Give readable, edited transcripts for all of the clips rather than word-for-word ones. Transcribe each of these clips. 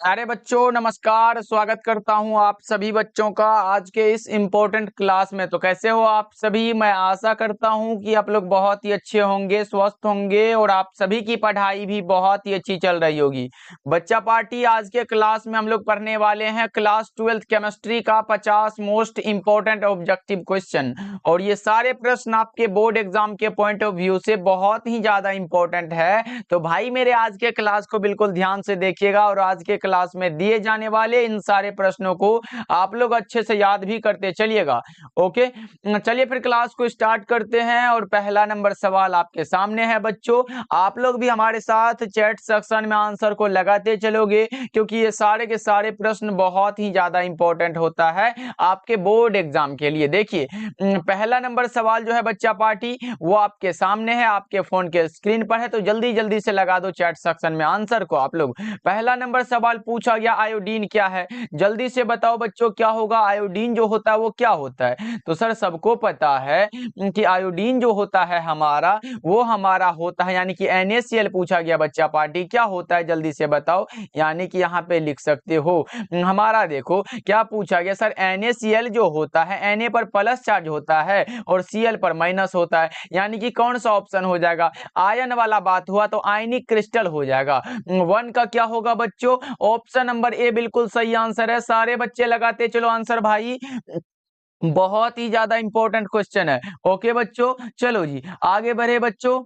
अरे बच्चों नमस्कार। स्वागत करता हूं आप सभी बच्चों का आज के इस इम्पोर्टेंट क्लास में। तो कैसे हो आप सभी? मैं आशा करता हूं कि आप लोग बहुत ही अच्छे होंगे, स्वस्थ होंगे और आप सभी की पढ़ाई भी बहुत ही अच्छी चल रही होगी। बच्चा पार्टी आज के क्लास में हम लोग पढ़ने वाले हैं क्लास 12th केमिस्ट्री का 50 मोस्ट इम्पोर्टेंट ऑब्जेक्टिव क्वेश्चन। और ये सारे प्रश्न आपके बोर्ड एग्जाम के पॉइंट ऑफ व्यू से बहुत ही ज्यादा इंपॉर्टेंट है। तो भाई मेरे आज के क्लास को बिल्कुल ध्यान से देखिएगा और आज के क्लास में दिए जाने वाले इन सारे प्रश्नों को आप लोग अच्छे से याद भी करते चलिएगा। ओके, चलिए फिर क्लास को स्टार्ट करते हैं। और पहला नंबर सवाल आपके सामने है बच्चों। आप लोग भी हमारे साथ चैट सेक्शन में आंसर को लगाते चलोगे क्योंकि ये सारे के सारे प्रश्न बहुत ही ज्यादा इंपॉर्टेंट होता है आपके बोर्ड एग्जाम के लिए। देखिए पहला नंबर सवाल जो है बच्चा पार्टी वो आपके सामने है, आपके फोन के स्क्रीन पर है। तो जल्दी जल्दी से लगा दो चैट सेक्शन में आंसर को आप लोग। पहला नंबर सवाल पूछा गया आयोडीन क्या है? जल्दी से बताओ बच्चों क्या होगा? आयोडीन जो होता है वो क्या होता है? तो सर सबको पता है कि आयोडीन जो होता है हमारा वो हमारा होता है यानी कि NaCl पूछा गया बच्चा पार्टी क्या होता है जल्दी से बताओ। यानी कि यहाँ पे लिख सकते हो हमारा देखो क्या पूछा गया सर। NaCl जो होता है Na पर प्लस चार्ज होता है और Cl पर माइनस होता है। यानी कि कौन सा ऑप्शन हो जाएगा? आयन वाला बात हुआ तो आयनिक क्रिस्टल हो जाएगा। वन का क्या होगा बच्चों? ऑप्शन नंबर ए बिल्कुल सही आंसर है। सारे बच्चे लगाते चलो आंसर भाई, बहुत ही ज्यादा इंपॉर्टेंट क्वेश्चन है। ओके बच्चों चलो जी आगे बढ़े बच्चों।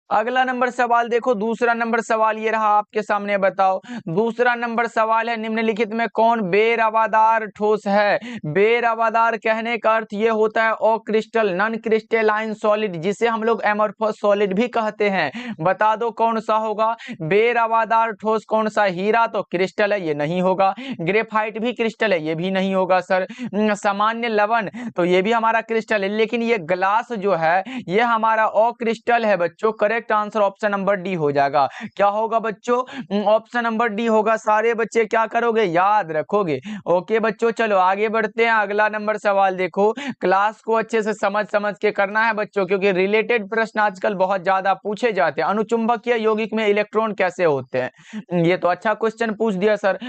अगला नंबर सवाल देखो, दूसरा नंबर सवाल ये रहा आपके सामने। बताओ दूसरा नंबर सवाल है निम्नलिखित में कौन बेरवादार ठोस है? बेरवादार कहने का अर्थ ये होता है अक्रिस्टल नॉन क्रिस्टलाइन सॉलिड, जिसे हम लोग एमोर्फस सॉलिड भी कहते हैं। बता दो कौन सा होगा बेरवादार ठोस? कौन सा? हीरा तो क्रिस्टल है, ये नहीं होगा। ग्रेफाइट भी क्रिस्टल है, ये भी नहीं होगा सर। सामान्य लवण तो ये भी हमारा क्रिस्टल है, लेकिन ये ग्लास जो है ये हमारा अक्रिस्टल है बच्चों। Correct answer option number D हो जाएगा। क्या होगा बच्चों? ऑप्शन नंबर डी होगा। सारे बच्चे क्या करोगे? याद रखोगे। ओके बच्चों चलो आगे बढ़ते हैं। अगला नंबर सवाल देखो, क्लास को अच्छे से समझ समझ के करना है बच्चों क्योंकि रिलेटेड प्रश्न आजकल बहुत ज्यादा पूछे जाते हैं। अनुचुंबकीय यौगिक में इलेक्ट्रॉन कैसे होते हैं? ये तो अच्छा क्वेश्चन पूछ दिया सर।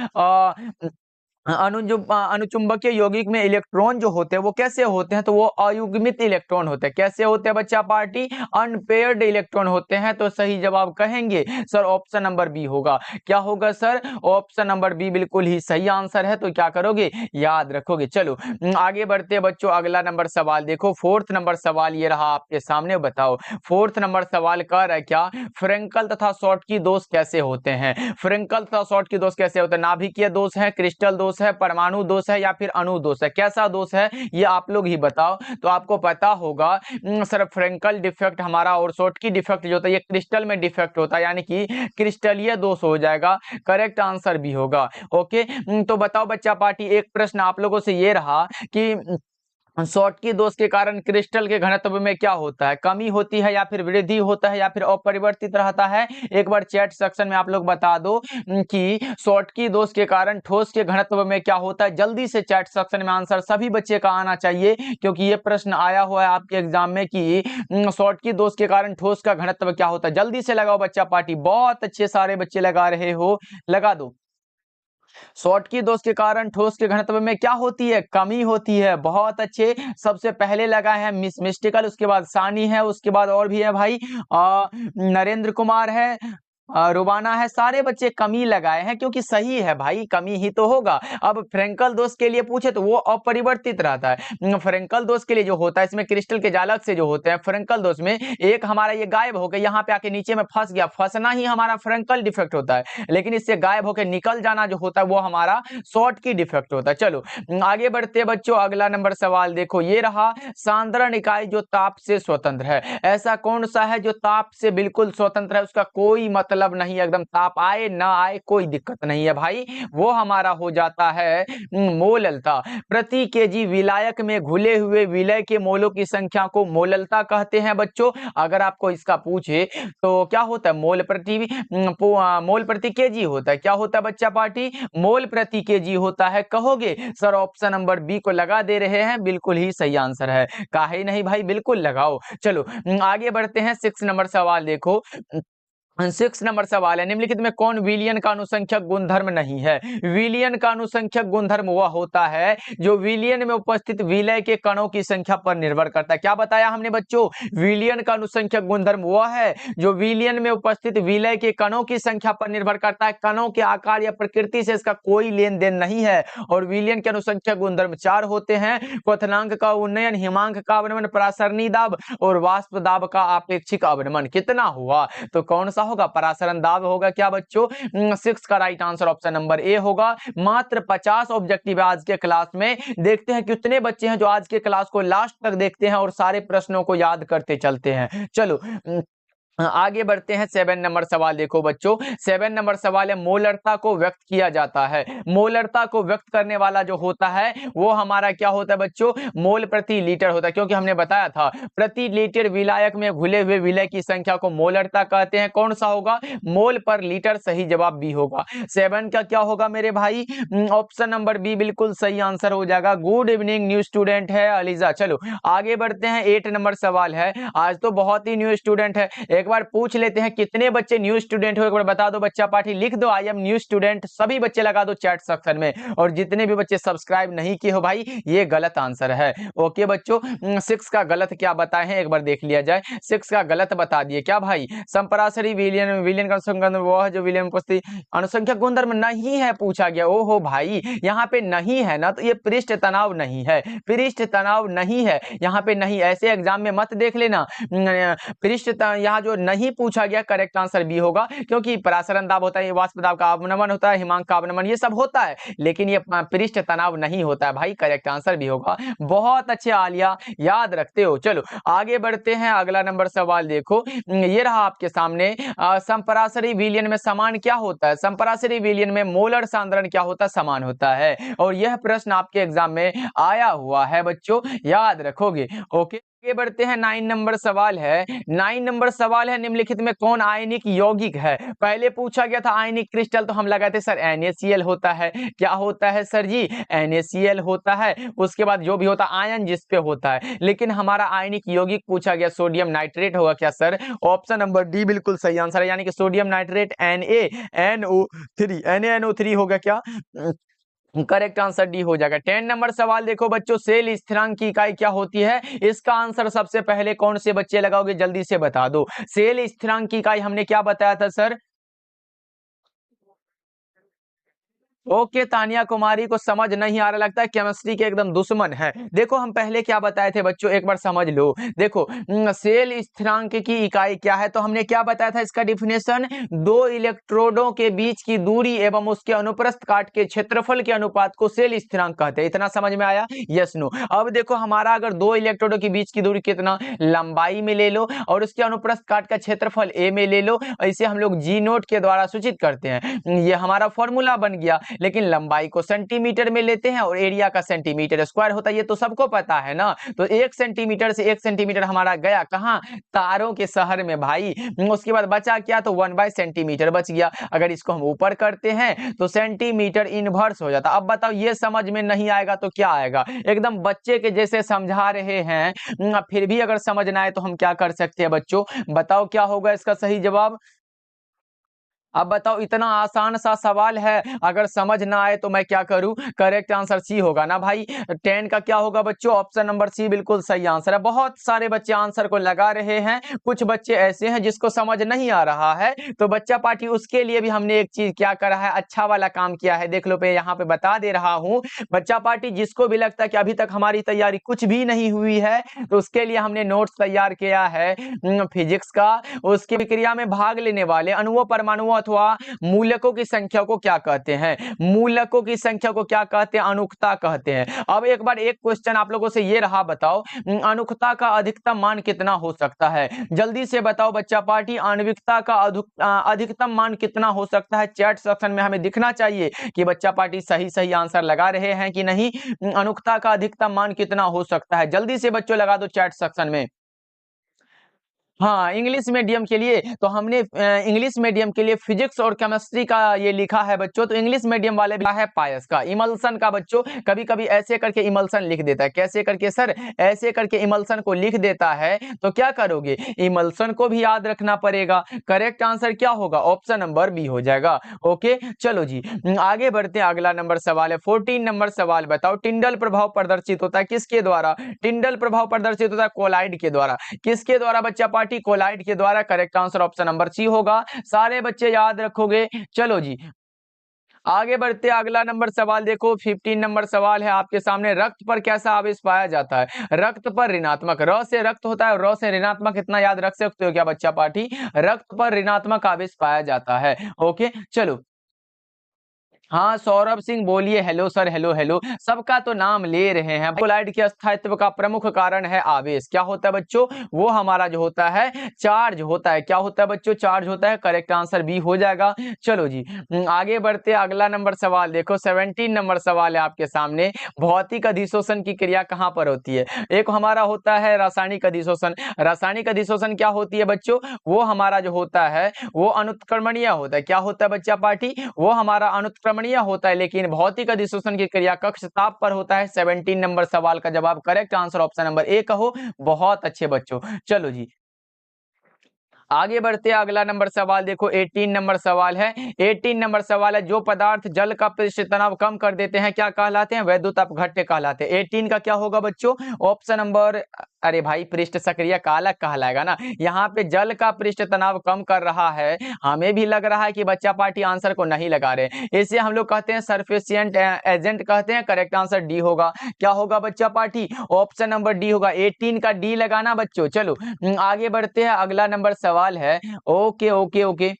अनुचुंबकीय यौगिक में इलेक्ट्रॉन जो होते हैं वो कैसे होते हैं? तो वो अयुग्मित इलेक्ट्रॉन होते हैं। कैसे होते हैं बच्चा पार्टी? अनपेयर्ड इलेक्ट्रॉन होते हैं। तो सही जवाब कहेंगे सर ऑप्शन नंबर बी होगा। क्या होगा सर? ऑप्शन नंबर बी बिल्कुल ही सही आंसर है। तो क्या करोगे? याद रखोगे। चलो आगे बढ़ते हैं बच्चों। अगला नंबर सवाल देखो, फोर्थ नंबर सवाल ये रहा आपके सामने। बताओ फोर्थ नंबर सवाल कह रहा है क्या फ्रेंकल तथा शॉर्टकी दोष कैसे होते हैं? फ्रेंकल तथा शॉर्टकी दोष कैसे होते हैं? नाभिकीय दोष है, क्रिस्टल दोष है, परमाणु दोष है या फिर अणु दोष है? कैसा दोष है ये आप लोग ही बताओ। तो आपको पता होगा सर फ्रेंकल डिफेक्ट हमारा और शॉर्टकी डिफेक्ट जो होता है ये क्रिस्टल में डिफेक्ट होता है यानी कि क्रिस्टलीय दोष हो जाएगा। करेक्ट आंसर भी होगा। ओके तो बताओ बच्चा पार्टी एक प्रश्न आप लोगों से ये रहा कि शॉर्टकी दोष के कारण क्रिस्टल के घनत्व में क्या होता है? कमी होती है या फिर वृद्धि होता है या फिर अपरिवर्तित रहता है? एक बार चैट सेक्शन में आप लोग बता दो कि शॉर्टकी दोष के कारण ठोस के घनत्व में क्या होता है। जल्दी से चैट सेक्शन में आंसर सभी बच्चे का आना चाहिए क्योंकि ये प्रश्न आया हुआ है आपके एग्जाम में कि शॉर्टकी दोष के कारण ठोस का घनत्व क्या होता है। जल्दी से लगाओ बच्चा पार्टी, बहुत अच्छे सारे बच्चे लगा रहे हो, लगा दो। शॉर्टकी दोष के कारण ठोस के घनत्व में क्या होती है? कमी होती है। बहुत अच्छे। सबसे पहले लगा है मिस्टिकल, उसके बाद सानी है, उसके बाद और भी है भाई नरेंद्र कुमार है, रुबाना है। सारे बच्चे कमी लगाए हैं क्योंकि सही है भाई, कमी ही तो होगा। अब फ्रेंकल दोष के लिए पूछे तो वो अपरिवर्तित रहता है। फ्रेंकल दोष के लिए जो होता है इसमें क्रिस्टल के जालक से जो होते हैं फ्रेंकल दोष में एक हमारा ये गायब होकर यहाँ पे आके नीचे में फंस गया, फंसना ही हमारा फ्रेंकल डिफेक्ट होता है। लेकिन इससे गायब होकर निकल जाना जो होता है वो हमारा शॉर्ट की डिफेक्ट होता है। चलो आगे बढ़ते हैं बच्चों। अगला नंबर सवाल देखो ये रहा, सांद्रण इकाई जो ताप से स्वतंत्र है, ऐसा कौन सा है जो ताप से बिल्कुल स्वतंत्र है? उसका कोई मतलब नहीं, एकदम ताप आए ना आए कोई दिक्कत नहीं है भाई। वो हमारा हो जाता है मोललता। प्रति केजी विलायक में घुले हुए विलय के मोलों की संख्या को मोललता कहते हैं बच्चों। अगर आपको इसका पूछे तो क्या होता है? मोल प्रति केजी होता है। क्या होता है बच्चा पार्टी? मोल प्रति केजी होता है। कहोगे सर ऑप्शन नंबर बी को लगा दे रहे हैं, बिल्कुल ही सही आंसर है। काहे नहीं भाई, बिल्कुल लगाओ। चलो आगे बढ़ते हैं। 6 नंबर सवाल देखो, सिक्स नंबर सवाल है, निम्नलिखित में कौन विलियन का अनुसंख्यक गुणधर्म नहीं है? विलियन का अनुसंख्यक गुणधर्म वह होता है जो विलियन में उपस्थित विलय के कणों की संख्या पर निर्भर करता है। क्या बताया हमने बच्चों? विलियन का अनुसंख्यक गुणधर्म वह है जो विलियन में उपस्थित विलय के कणों की संख्या पर निर्भर करता है। कणों के आकार या प्रकृति से इसका कोई लेन देन नहीं है। और विलियन के अनुसंख्यक गुणधर्म चार होते हैं: क्वथनांक का उन्नयन, हिमांक का अवनमन, परासरणी दाब और वाष्प दाब का आपेक्षिक अवनमन। कितना हुआ? तो कौन सा होगा? परासरण दाब होगा। क्या बच्चों? सिक्स का right answer option number A होगा। मात्र 50 ऑब्जेक्टिव आज के क्लास में। देखते हैं कितने बच्चे हैं जो आज के क्लास को लास्ट तक देखते हैं और सारे प्रश्नों को याद करते चलते हैं। चलो आगे बढ़ते हैं। 7 नंबर सवाल देखो बच्चों। 7 नंबर सवाल है, मोलरता को व्यक्त किया जाता है। मोलरता को व्यक्त करने वाला जो होता है वो हमारा क्या होता है बच्चों? मोल प्रति लीटर होता है, क्योंकि हमने बताया था प्रति लीटर विलायक में घुले हुए विलय की संख्या को मोलरता कहते हैं। कौन सा होगा? मोल पर लीटर। सही जवाब बी होगा। 7 का क्या होगा मेरे भाई? ऑप्शन नंबर बी बिल्कुल सही आंसर हो जाएगा। गुड इवनिंग न्यू स्टूडेंट है अलीजा। चलो आगे बढ़ते हैं। 8 नंबर सवाल है, आज तो बहुत ही न्यू स्टूडेंट है। एक बार पूछ लेते हैं कितने बच्चे न्यू स्टूडेंट हो, एक बार बता दो। बच्चा पार्टी लिख दो आई एम न्यू स्टूडेंट, सभी बच्चे लगा दो चैट सेक्शन में। और जितने भी बच्चे सब्सक्राइब नहीं किए हो भाई, ये गलत आंसर है। ओके बच्चों, 6 का गलत क्या बताए हैं एक बार देख लिया जाए। 6 का गलत बता दिए क्या भाई? संपरासरी विलियन, विलियन का अनुसंख्यक वह जो विलियन उपस्थिति अनुसंख्यक गुणधर्म नहीं है पूछा गया। ओहो भाई, यहाँ पे नहीं है ना, तो ये पृष्ठ तनाव नहीं है। पृष्ठ तनाव नहीं है यहाँ पे, नहीं। ऐसे एग्जाम में मत देख लेना पृष्ठ, यहाँ जो नहीं पूछा गया करेक्ट आंसर बी होगा, क्योंकि परासरण दाब होता है, वाष्प दाब का अवनमन होता है, हिमांक का अवनमन, ये सब होता है, लेकिन ये पृष्ठ तनाव नहीं होता है भाई। करेक्ट आंसर भी होगा। बहुत अच्छे आलिया, याद रखते हो। चलो आगे बढ़ते हैं। अगला नंबर सवाल देखो, ये रहा आपके सामने। संपरासरी विलयन में समान क्या होता है? संपरासरी विलयन में मोलर सांद्रण क्या होता है? समान होता है। और यह प्रश्न आपके एग्जाम में आया हुआ है बच्चों, याद रखोगे। ओके आगे बढ़ते हैं। 9 नंबर सवाल है। 9 नंबर सवाल है, निम्नलिखित में कौन आयनिक यौगिक है? पहले पूछा गया था आयनिक क्रिस्टल, तो हम लगाते सर NaCl होता है। क्या होता है सर जी? NaCl होता है। उसके बाद जो भी होता आयन जिस पे होता है, लेकिन हमारा आयनिक यौगिक पूछा गया सोडियम नाइट्रेट होगा क्या सर? ऑप्शन नंबर डी बिल्कुल सही आंसर है, यानी कि सोडियम नाइट्रेट NaNO3 होगा क्या? करेक्ट आंसर डी हो जाएगा। 10 नंबर सवाल देखो बच्चों, सेल स्थिरांक की इकाई क्या होती है? इसका आंसर सबसे पहले कौन से बच्चे लगाओगे? जल्दी से बता दो। सेल स्थिरांक की इकाई हमने क्या बताया था सर? ओके, तानिया कुमारी को समझ नहीं आ रहा, लगता है केमिस्ट्री के एकदम दुश्मन है। देखो हम पहले क्या बताए थे बच्चों, एक बार समझ लो। देखो सेल स्थिरांक की इकाई क्या है, तो हमने क्या बताया था इसका डिफिनेशन? दो इलेक्ट्रोडों के बीच की दूरी एवं उसके अनुप्रस्थ काट के क्षेत्रफल के अनुपात को सेल स्थिरांक कहते हैं। इतना समझ में आया? Yes no. अब देखो हमारा अगर दो इलेक्ट्रोडों के बीच की दूरी कितना, लंबाई में ले लो, और उसके अनुप्रस्थ काट का क्षेत्रफल a में ले लो। इसे हम लोग जी नोट के द्वारा सूचित करते हैं। ये हमारा फॉर्मूला बन गया। लेकिन लंबाई को सेंटीमीटर में लेते हैं और एरिया का सेंटीमीटर स्क्वायर होता है, ये तो सबको पता है ना। तो 1 सेंटीमीटर से 1 सेंटीमीटर हमारा गया कहां? तारों के शहर में भाई। उसके बाद बचा क्या? तो 1 सेंटीमीटर बच गया। अगर इसको हम ऊपर करते हैं तो सेंटीमीटर इनवर्स हो जाता। अब बताओ ये समझ में नहीं आएगा तो क्या आएगा? एकदम बच्चे के जैसे समझा रहे हैं, फिर भी अगर समझ ना आए तो हम क्या कर सकते हैं बच्चों? बताओ क्या होगा इसका सही जवाब? अब बताओ, इतना आसान सा सवाल है, अगर समझ ना आए तो मैं क्या करूं? करेक्ट आंसर सी होगा ना भाई। 10 का क्या होगा बच्चों? ऑप्शन नंबर सी बिल्कुल सही आंसर है। बहुत सारे बच्चे आंसर को लगा रहे हैं, कुछ बच्चे ऐसे हैं जिसको समझ नहीं आ रहा है, तो बच्चा पार्टी उसके लिए भी हमने एक चीज क्या करा है, अच्छा वाला काम किया है। देख लो पे यहाँ पे बता दे रहा हूँ। बच्चा पार्टी जिसको भी लगता है कि अभी तक हमारी तैयारी कुछ भी नहीं हुई है, तो उसके लिए हमने नोट्स तैयार किया है फिजिक्स का। उसकी क्रिया में भाग लेने वाले अणुओं, परमाणुओं अथवा मूलकों की संख्या को क्या कहते हैं? मूलकों की संख्या को क्या कहते हैं? अनुक्ता कहते हैं। अब एक बार एक क्वेश्चन आप लोगों से ये रहा, बताओ अनुक्ता का अधिकतम मान कितना हो सकता है? जल्दी से बताओ बच्चा पार्टी, आणविकता का अधिकतम मान कितना हो सकता है? चैट सेक्शन में हमें दिखना चाहिए कि बच्चा पार्टी सही सही आंसर लगा रहे हैं कि नहीं। अनुक्ता का अधिकतम मान कितना हो सकता है? जल्दी से बच्चों लगा दो चैट सेक्शन में। हाँ, इंग्लिश मीडियम के लिए तो हमने इंग्लिश मीडियम के लिए फिजिक्स और केमिस्ट्री का ये लिखा है बच्चों। तो इंग्लिश मीडियम वाले भी है पायस का इमल्सन का बच्चों, कभी कभी ऐसे करके इमल्सन लिख देता है। कैसे करके सर? ऐसे करके इमल्सन को लिख देता है। तो क्या करोगे, इमल्सन को भी याद रखना पड़ेगा। करेक्ट आंसर क्या होगा? ऑप्शन नंबर बी हो जाएगा। ओके चलो जी, आगे बढ़ते हैं। अगला नंबर सवाल है 14 नंबर सवाल, बताओ टिंडल प्रभाव प्रदर्शित होता है किसके द्वारा? टिंडल प्रभाव प्रदर्शित होता है कोलाइड के द्वारा। किसके द्वारा बच्चा पार्टी? कोलाइड के द्वारा। Correct answer option number C होगा। सारे बच्चे याद रखोगे। चलो जी, आगे बढ़ते अगला नंबर सवाल देखो। 15 नंबर सवाल है आपके सामने, रक्त पर कैसा आवेश पाया जाता है? रक्त पर ऋणात्मक, र से रक्त होता है, र से ऋणात्मक, इतना याद रख सकते हो क्या बच्चा पार्टी? रक्त पर ऋणात्मक आवेश पाया जाता है। ओके चलो, हाँ सौरभ सिंह बोलिए। हेलो सर, हेलो हेलो, सबका तो नाम ले रहे हैं। कोलाइड के स्थायित्व का प्रमुख कारण है आवेश। क्या होता है बच्चों? वो हमारा जो होता है चार्ज होता है। क्या होता है बच्चों? चार्ज होता है। करेक्ट आंसर बी हो जाएगा। चलो जी, आगे बढ़ते अगला नंबर सवाल देखो। 17 नंबर सवाल है आपके सामने, भौतिक अधिशोषण की क्रिया कहाँ पर होती है? एक हमारा होता है रासायनिक अधिशोषण। रासायनिक अधिशोषण क्या होती है बच्चों? वो हमारा जो होता है वो अनुत्क्रमणीय होता है। क्या होता है बच्चा पार्टी? वो हमारा अनुत्क्रमणीय होता है। लेकिन भौतिक अधिशोषण की क्रिया कक्ष ताप पर होता है। 17 नंबर सवाल का जवाब correct answer option number A कहो। बहुत अच्छे बच्चों। चलो जी, आगे बढ़ते हैं अगला नंबर सवाल देखो। 18 नंबर सवाल है। 18 नंबर सवाल है, जो पदार्थ जल का पृष्ठ तनाव कम कर देते हैं क्या कहलाते हैं? वैद्युत अपघट्य कहलाते हैं। 18 का क्या होगा बच्चों? ऑप्शन नंबर, अरे भाई पृष्ठ सक्रिय कारक कहलाएगा ना। यहाँ पे जल का पृष्ठ तनाव कम कर रहा है। हमें भी लग रहा है कि बच्चा पार्टी आंसर को नहीं लगा रहे, इसे हम लोग कहते हैं सरफेसिएंट एजेंट कहते हैं। करेक्ट आंसर डी होगा। क्या होगा बच्चा पार्टी? ऑप्शन नंबर डी होगा। 18 का डी लगाना बच्चों। चलो आगे बढ़ते हैं, अगला नंबर सवाल है। ओके ओके ओके,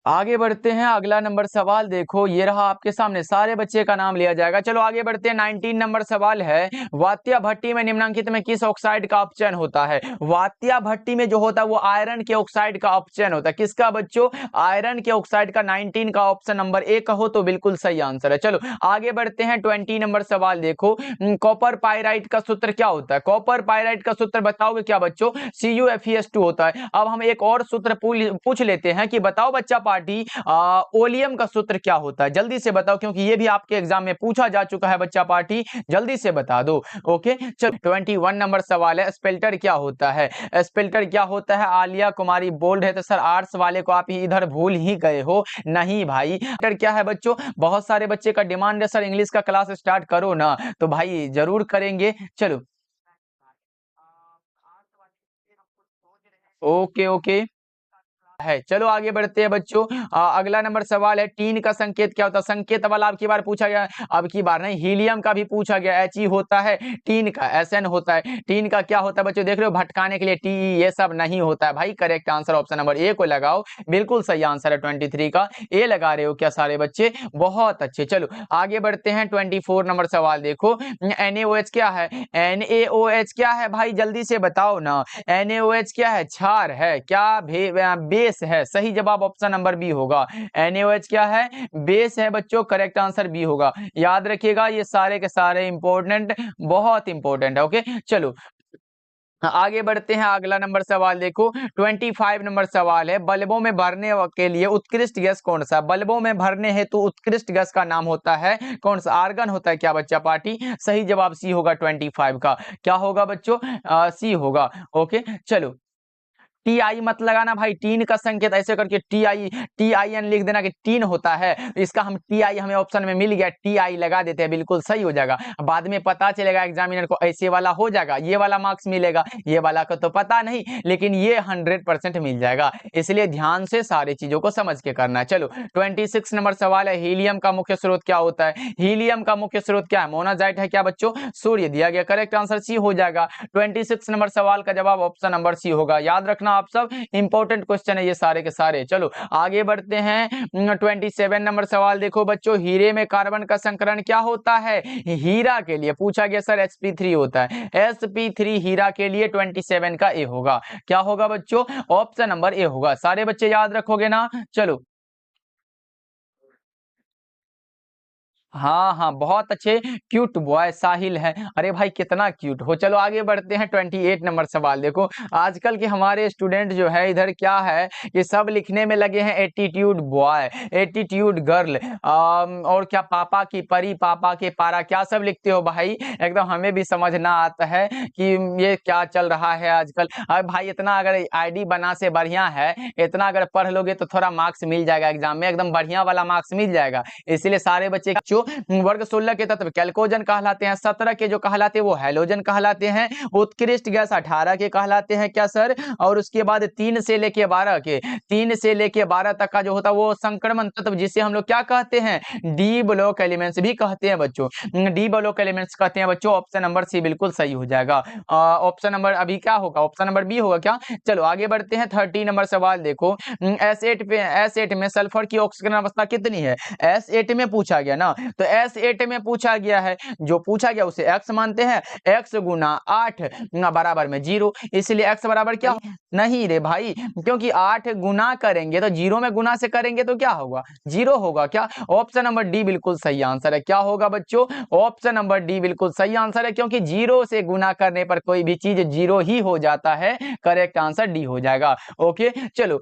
आगे बढ़ते हैं अगला नंबर सवाल देखो। ये रहा आपके सामने, सारे बच्चे का नाम लिया जाएगा। चलो आगे बढ़ते हैं। 19 नंबर सवाल है, वात्या भट्टी में निम्नलिखित में किस ऑक्साइड का अपचयन होता है? वात्या भट्टी में जो होता है वो आयरन के ऑक्साइड का अपचयन होता है। किसका बच्चों? आयरन के ऑक्साइड का। 19 का ऑप्शन नंबर ए कहो तो बिल्कुल सही आंसर है। चलो आगे बढ़ते हैं। 20 नंबर सवाल देखो, कॉपर पाइराइट का सूत्र क्या होता है? कॉपर पाइराइट का सूत्र बताओगे क्या बच्चों? CuFeS2 होता है। अब हम एक और सूत्र पूछ लेते हैं कि बताओ बच्चा पार्टी, ओलियम का सूत्र क्या होता है? जल्दी से बताओ, क्योंकि ये भी आपके एग्जाम में पूछा जा चुका है बच्चा पार्टी, जल्दी से बता दो। ओके चलो, 21 नंबर सवाल है, स्पेल्टर क्या होता है? स्पेल्टर क्या होता है? आलिया कुमारी बोल रहे थे सर आर्ट्स वाले को आप इधर भूल ही गए हो। नहीं भाई, स्पेल्टर क्या है बच्चों? बहुत सारे बच्चे का डिमांड है सर इंग्लिश का क्लास स्टार्ट करो ना, तो भाई जरूर करेंगे। चलो ओके ओके है। चलो आगे बढ़ते हैं बच्चों। अगला नंबर सवाल है, टीन का संकेत क्या होता है? संकेत वाला अब की बार पूछा गया, अब की बार नहीं, हीलियम का भी पूछा गया। He होता है, टीन का SN होता है। टीन का क्या होता है बच्चों? देख रहे हो भटकाने के लिए TE, ये सब नहीं होता है भाई। Correct answer option number A को लगाओ, बिल्कुल सही आंसर है। 23 का ए लगा रहे हो क्या सारे बच्चे? बहुत अच्छे। चलो आगे बढ़ते हैं। 24 नंबर सवाल देखो, NaOH क्या है? NaOH क्या है भाई? जल्दी से बताओ ना। NaOH क्या है? क्षार है क्या? बेस है। सही जवाब ऑप्शन नंबर बी होगा। NaOH क्या है? बेस है बच्चों। करेक्ट आंसर बी होगा। याद रखिएगा ये सारे के सारे इंपॉर्टेंट, बहुत इंपॉर्टेंट है। ओके चलो आगे बढ़ते हैं। अगला नंबर सवाल देखो। 25 नंबर सवाल है, बल्बों में भरने के लिए उत्कृष्ट गैस कौन सा? बल्बों में भरने हेतु उत्कृष्ट गैस का नाम होता है कौन सा? आर्गन होता है क्या बच्चा पार्टी? सही जवाब सी होगा। 25 का क्या होगा बच्चों? सी होगा। ओके चलो, TI मत लगाना भाई, टीन का संकेत ऐसे करके TIN लिख देना कि टीन होता है। इसका हम TI हमें ऑप्शन में मिल गया, TI लगा देते हैं, बिल्कुल सही हो जाएगा। बाद में पता चलेगा एग्जामिनर को ऐसे वाला हो जाएगा, ये वाला मार्क्स मिलेगा, ये वाला को तो पता नहीं, लेकिन ये 100% मिल जाएगा। इसलिए ध्यान से सारी चीजों को समझ के करना है। चलो 26 नंबर सवाल है, हीलियम का मुख्य स्रोत क्या होता है? हीलियम का मुख्य स्रोत क्या है? मोनाजाइट है क्या बच्चों? सूर्य दिया गया। करेक्ट आंसर सी हो जाएगा। 26 नंबर सवाल का जवाब ऑप्शन नंबर सी होगा। याद रखना आप सब, इंपॉर्टेंट क्वेश्चन है ये सारे के सारे। चलो आगे बढ़ते हैं। 27 नंबर सवाल देखो बच्चों, हीरे में कार्बन का संकरण क्या होता है? हीरा के लिए पूछा गया सर sp3 होता है। sp3 हीरा के लिए 27 का ए होगा। क्या होगा बच्चों? ऑप्शन नंबर ए होगा। सारे बच्चे याद रखोगे ना? चलो हाँ हाँ, बहुत अच्छे, क्यूट बॉय साहिल है। अरे भाई कितना क्यूट हो। चलो आगे बढ़ते हैं, 28 नंबर सवाल देखो। आजकल के हमारे स्टूडेंट जो है इधर क्या है कि सब लिखने में लगे हैं एटीट्यूड बॉय, एटीट्यूड गर्ल, और क्या पापा की परी, पापा के पारा, क्या सब लिखते हो भाई। एकदम हमें भी समझ ना आता है कि ये क्या चल रहा है आजकल। अब भाई इतना अगर आईडी बना से बढ़िया है, इतना अगर पढ़ लोगे तो थोड़ा मार्क्स मिल जाएगा एग्जाम में, एकदम बढ़िया वाला मार्क्स मिल जाएगा। इसीलिए सारे बच्चे जो वर्ग 16 के तत्व कैल्कोजन कहलाते हैं, 17 के जो कहलाते हैं वो हैलोजन कहलाते हैं, उत्कृष्ट गैस 18 के कहलाते हैं क्या सर, और उसके बाद 3 से लेके 12 के, 3 से लेके 12 तक का जो होता है वो संक्रमण तत्व, जिसे हम लोग क्या कहते हैं, डी ब्लॉक एलिमेंट्स भी कहते हैं बच्चों, डी ब्लॉक एलिमेंट्स कहते हैं बच्चों। ऑप्शन नंबर सी बिल्कुल सही हो जाएगा। ऑप्शन नंबर अभी क्या होगा, ऑप्शन नंबर बी होगा क्या। चलो आगे बढ़ते हैं, 30 नंबर सवाल देखो। एस8 में सल्फर की ऑक्सीजन अवस्था कितनी है, एस8 में पूछा गया ना, तो एस8 में पूछा गया है, जो पूछा गया उसे एक्स मानते हैं, एक्स गुना 8 बराबर में 0, इसलिए एक्स बराबर क्या नहीं रे भाई, क्योंकि 8 गुना करेंगे तो 0 में गुना से करेंगे तो क्या होगा, 0 होगा क्या। ऑप्शन नंबर डी बिल्कुल सही आंसर है। क्या होगा बच्चों, ऑप्शन नंबर डी बिल्कुल सही आंसर है, क्योंकि 0 से गुना करने पर कोई भी चीज 0 ही हो जाता है। करेक्ट आंसर डी हो जाएगा। ओके चलो,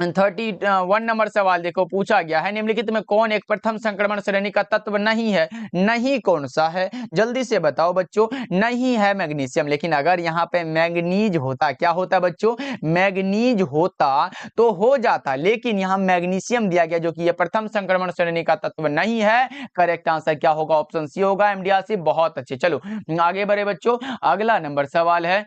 31 नंबर सवाल देखो, पूछा गया है निम्नलिखित में कौन एक प्रथम संक्रमण श्रेणी का तत्व नहीं है, नहीं कौन सा है, जल्दी से बताओ बच्चों। नहीं है मैग्नीशियम, लेकिन अगर यहाँ पे मैग्नीज होता, क्या होता बच्चों, मैग्नीज होता तो हो जाता, लेकिन यहाँ मैग्नीशियम दिया गया जो कि ये प्रथम संक्रमण श्रेणी का तत्व नहीं है। करेक्ट आंसर क्या होगा, ऑप्शन सी होगा, एमडीआरसी। बहुत अच्छे, चलो आगे बढ़े बच्चों। अगला नंबर सवाल है,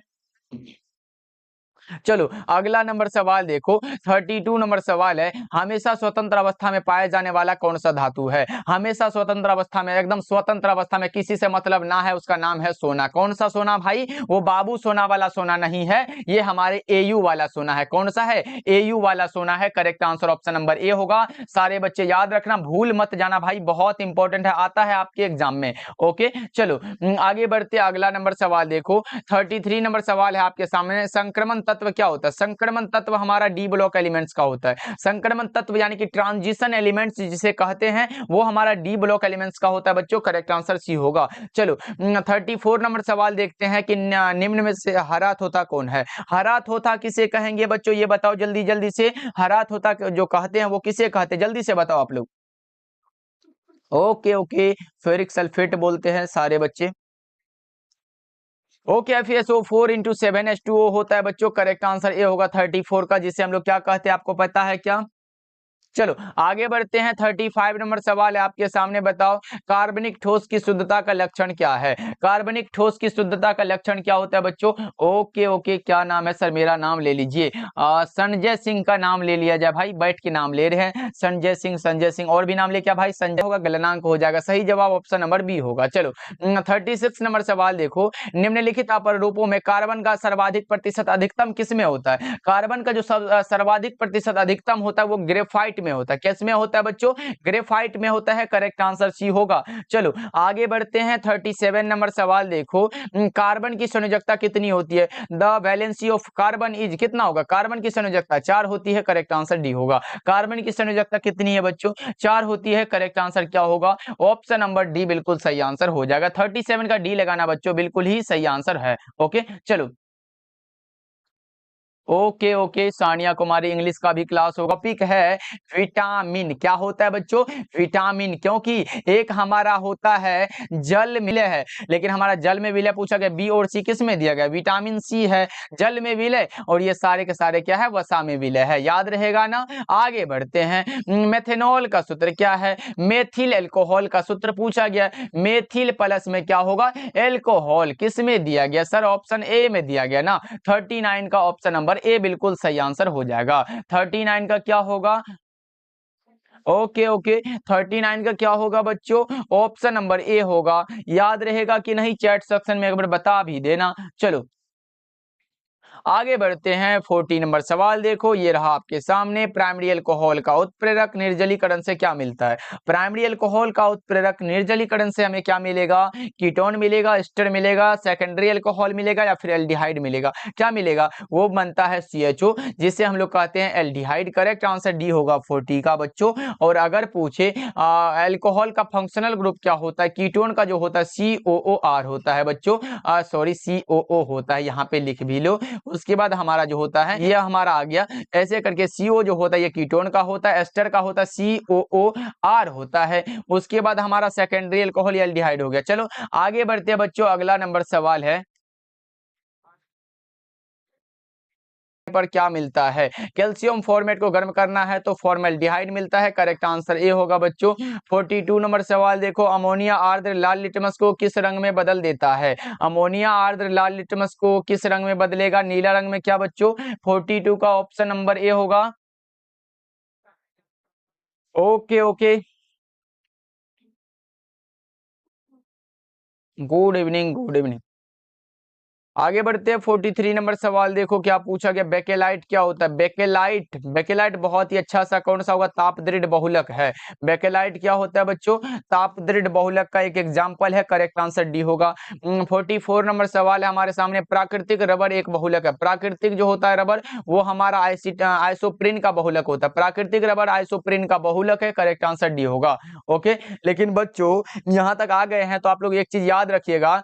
चलो अगला नंबर सवाल देखो, 32 नंबर सवाल है, हमेशा स्वतंत्र अवस्था में पाए जाने वाला कौन सा धातु है। हमेशा स्वतंत्र अवस्था में, एकदम स्वतंत्र अवस्था में, किसी से मतलब ना है, उसका नाम है सोना। कौन सा सोना भाई, वो बाबू सोना वाला सोना नहीं है, ये हमारे एयू वाला सोना है। कौन सा है, एयू वाला सोना है। Correct answer option number A होगा। सारे बच्चे याद रखना, भूल मत जाना भाई, बहुत इंपॉर्टेंट है, आता है आपके एग्जाम में। ओके चलो आगे बढ़ते, अगला नंबर सवाल देखो, 33 नंबर सवाल है आपके सामने, संक्रमण तत्व क्या होता है। संक्रमण तत्व हमारा डी ब्लॉक एलिमेंट्स का होता है। संक्रमण तत्व यानी कि ट्रांजिशन एलिमेंट्स जिसे कहते हैं, वो हमारा डी ब्लॉक एलिमेंट्स का होता है बच्चों। करेक्ट आंसर सी होगा। चलो 34 नंबर सवाल देखते हैं कि निम्न में से हरा तोता कौन है। हरा तोता किसे कहेंगे बच्चों, ये बताओ जल्दी जल्दी से। हरा तोता जो कहते हैं वो किसे कहते हैं, जल्दी से बताओ आप लोग। ओके ओके, फेरिक सल्फेट बोलते हैं सारे बच्चे। ओके FeSO4 इंटू 7H2O होता है बच्चों। करेक्ट आंसर ए होगा 34 का, जिसे हम लोग क्या कहते हैं, आपको पता है क्या। चलो आगे बढ़ते हैं, 35 नंबर सवाल है आपके सामने, बताओ कार्बनिक ठोस की शुद्धता का लक्षण क्या है। कार्बनिक ठोस की शुद्धता का लक्षण क्या होता है बच्चों। ओके ओके, क्या नाम है सर, मेरा नाम ले लीजिए, संजय सिंह का नाम ले लिया जाए भाई, बैठ के नाम ले रहे हैं, संजय सिंह, संजय सिंह, और भी नाम ले, क्या भाई संजय होगा, गलनांक हो जाएगा। सही जवाब ऑप्शन नंबर बी होगा। चलो 36 नंबर सवाल देखो, निम्नलिखित अपरूपों में कार्बन का सर्वाधिक प्रतिशत अधिकतम किस में होता है। कार्बन का जो सर्वाधिक प्रतिशत अधिकतम होता है वो ग्रेफाइट में होता है। किस में होता है बच्चों, ग्रेफाइट में होता है। करेक्ट आंसर सी होगा। चलो आगे बढ़ते हैं, 37 नंबर सवाल देखो, कार्बन की संयोजकता कितनी होती है। The valency of carbon is, कितना होगा, कार्बन की संयोजकता 4 होती है। करेक्ट आंसर डी होगा। कार्बन की संयोजकता कितनी है बच्चों, 4 होती है। करेक्ट आंसर क्या होगा, ऑप्शन नंबर डी बिल्कुल सही आंसर हो जाएगा। 37 का डी लगाना बच्चों, बिल्कुल ही सही आंसर है। ओके चलो, ओके ओके, सानिया कुमारी इंग्लिश का भी क्लास होगा। टॉपिक है विटामिन, क्या होता है बच्चों, विटामिन, क्योंकि एक हमारा होता है जल में विलय है, लेकिन हमारा जल में विलय पूछा गया, बी और सी किस में दिया गया, विटामिन सी है जल में विलय, और ये सारे के सारे क्या है, वसा में विलय है। याद रहेगा ना। आगे बढ़ते हैं, मेथेनॉल का सूत्र क्या है, मेथिल एल्कोहल का सूत्र पूछा गया, मेथिल प्लस में क्या होगा, एल्कोहल, किस में दिया गया सर, ऑप्शन ए में दिया गया ना। 39 का ऑप्शन नंबर ए बिल्कुल सही आंसर हो जाएगा। 39 का क्या होगा, ओके ओके, 39 का क्या होगा बच्चों, ऑप्शन नंबर ए होगा। याद रहेगा कि नहीं, चैट सेक्शन में एक बार बता भी देना। चलो आगे बढ़ते हैं 40 नंबर सवाल देखो, ये रहा आपके सामने। प्राइमरी अल्कोहल का उत्प्रेरक निर्जलीकरण से क्या मिलता है? प्राइमरी अल्कोहल का उत्प्रेरक निर्जलीकरण से हमें क्या मिलेगा? कीटोन मिलेगा, एस्टर मिलेगा, सेकेंडरी अल्कोहल मिलेगा या फिर एल्डिहाइड मिलेगा? क्या मिलेगा? वो बनता है CHO, जिसे हम लोग कहते हैं एल्डिहाइड। करेक्ट आंसर डी होगा 40 का बच्चों। और अगर पूछे अल्कोहल का फंक्शनल ग्रुप क्या होता है, कीटोन का जो होता है COOR होता है बच्चों, सॉरी COO होता है, यहाँ पे लिख भी लो। उसके बाद हमारा जो होता है ये हमारा आ गया ऐसे करके, CO जो होता है ये कीटोन का होता है, एस्टर का होता है COOR होता है। उसके बाद हमारा सेकेंडरी अल्कोहल एल्डिहाइड हो गया। चलो आगे बढ़ते हैं बच्चों, अगला नंबर सवाल है पर क्या मिलता है? कैल्शियम फॉर्मेट को गर्म करना है तो फॉर्मल्डिहाइड मिलता है। करेक्ट आंसर ए होगा बच्चों। 42 नंबर सवाल देखो, अमोनिया आर्द्र लाल लिटमस को किस रंग में बदल देता है? अमोनिया आर्द्र लाल लिटमस को किस रंग में बदलेगा? नीला रंग में। क्या बच्चों? 42 का ऑप्शन नंबर ए होगा। Okay okay, good evening good evening. आगे बढ़ते हैं 43 नंबर सवाल देखो, क्या पूछा गया? बेकेलाइट क्या होता है? बेकेलाइट, बेकेलाइट बहुत ही अच्छा सा कौन सा होगा? तापदृढ़ बहुलक है। बेकेलाइट क्या होता है बच्चों? तापदृढ़ बहुलक का एक एग्जांपल है। करेक्ट आंसर डी होगा। 44 नंबर सवाल है हमारे सामने, प्राकृतिक रबर एक बहुलक है। प्राकृतिक जो होता है रबर वो हमारा आइसोप्रीन का बहुलक होता है। प्राकृतिक रबर आइसोप्रीन का बहुलक है। करेक्ट आंसर डी होगा। ओके, लेकिन बच्चों यहाँ तक आ गए हैं तो आप लोग एक चीज याद रखिएगा,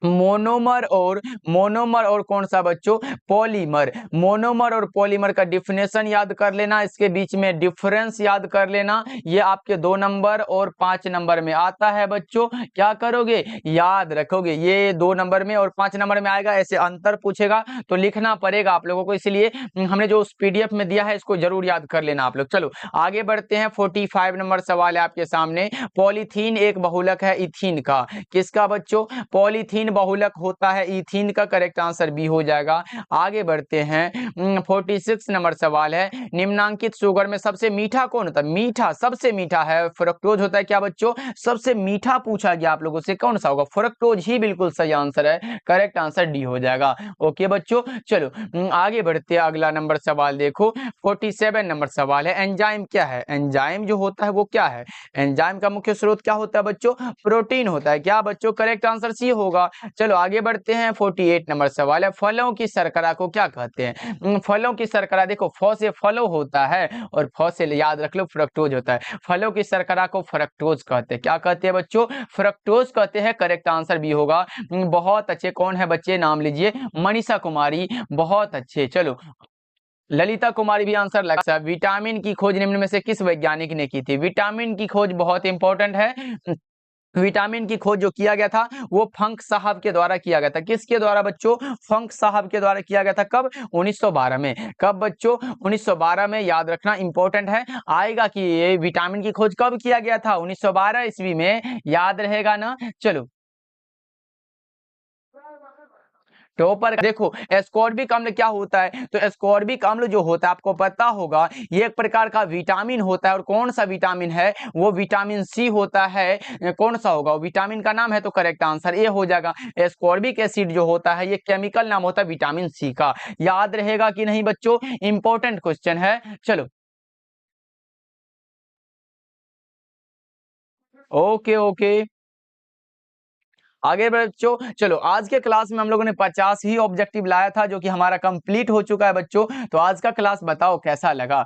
मोनोमर और कौन सा बच्चों? पॉलीमर। मोनोमर और पॉलीमर का डिफिनेशन याद कर लेना, इसके बीच में डिफरेंस याद कर लेना। ये आपके 2 नंबर और 5 नंबर में आता है बच्चों। क्या करोगे? याद रखोगे। ये 2 नंबर में और 5 नंबर में आएगा। ऐसे अंतर पूछेगा तो लिखना पड़ेगा आप लोगों को, इसलिए हमने जो उस PDF में दिया है इसको जरूर याद कर लेना आप लोग। चलो आगे बढ़ते हैं, 45 नंबर सवाल है आपके सामने। पॉलीथीन एक बहुलक है इथीन का। किसका बच्चों? पॉलीथीन बहुलक होता है इथीन का। करेक्ट आंसर बी हो जाएगा। आगे बढ़ते हैं, 46 नंबर सवाल है, निम्नांकित शुगर में सबसे मीठा कौन होता है? मीठा, सबसे मीठा है फ्रक्टोज होता है। क्या बच्चों? सबसे मीठा पूछा गया आप लोगों से, कौन सा होगा? फ्रक्टोज ही बिल्कुल सही आंसर है। करेक्ट आंसर डी हो जाएगा। ओके बच्चों, चलो आगे बढ़ते हैं, अगला नंबर सवाल देखो, 47 नंबर सवाल है, एंजाइम क्या है? एंजाइम जो होता है वो क्या है? एंजाइम का मुख्य स्रोत क्या होता है बच्चों? प्रोटीन होता है। क्या बच्चों? करेक्ट आंसर सी होगा। चलो आगे बढ़ते हैं, 48 नंबर सवाल है, फलों की शर्करा को क्या कहते हैं? फलों की शर्करा देखो, फ से फलो होता है और फ से याद रख लो फ्रक्टोज होता है। फलों की शर्करा को फ्रक्टोज कहते हैं। क्या कहते हैं बच्चों? फ्रक्टोज कहते हैं। करेक्ट आंसर भी होगा। बहुत अच्छे, कौन है बच्चे? नाम लीजिए, मनीषा कुमारी, बहुत अच्छे। चलो ललिता कुमारी भी आंसर लगा। विटामिन की खोज निम्न में से किस वैज्ञानिक ने की थी? विटामिन की खोज बहुत इंपॉर्टेंट है। विटामिन की खोज जो किया गया था वो फंक साहब के द्वारा किया गया था। किसके द्वारा बच्चों? फंक साहब के द्वारा किया गया था। कब? 1912 में। कब बच्चों? 1912 में। याद रखना इंपॉर्टेंट है, आएगा कि ये विटामिन की खोज कब किया गया था? 1912 ईस्वी में। याद रहेगा ना? चलो टॉपर देखो, एस्कॉर्बिक अम्ल क्या होता है? तो एस्कॉर्बिक अम्ल जो होता है आपको पता होगा, ये एक प्रकार का विटामिन होता है। और कौन सा विटामिन है? वो विटामिन सी होता है। कौन सा होगा? विटामिन का नाम है, तो करेक्ट आंसर ए हो जाएगा। एस्कॉर्बिक एसिड जो होता है ये केमिकल नाम होता है विटामिन सी का। याद रहेगा कि नहीं बच्चों? इंपॉर्टेंट क्वेश्चन है। चलो ओके ओके, आगे बच्चों। चलो आज के क्लास में हम लोगों ने 50 ही ऑब्जेक्टिव लाया था, जो कि हमारा कंप्लीट हो चुका है बच्चों। तो आज का क्लास बताओ कैसा लगा?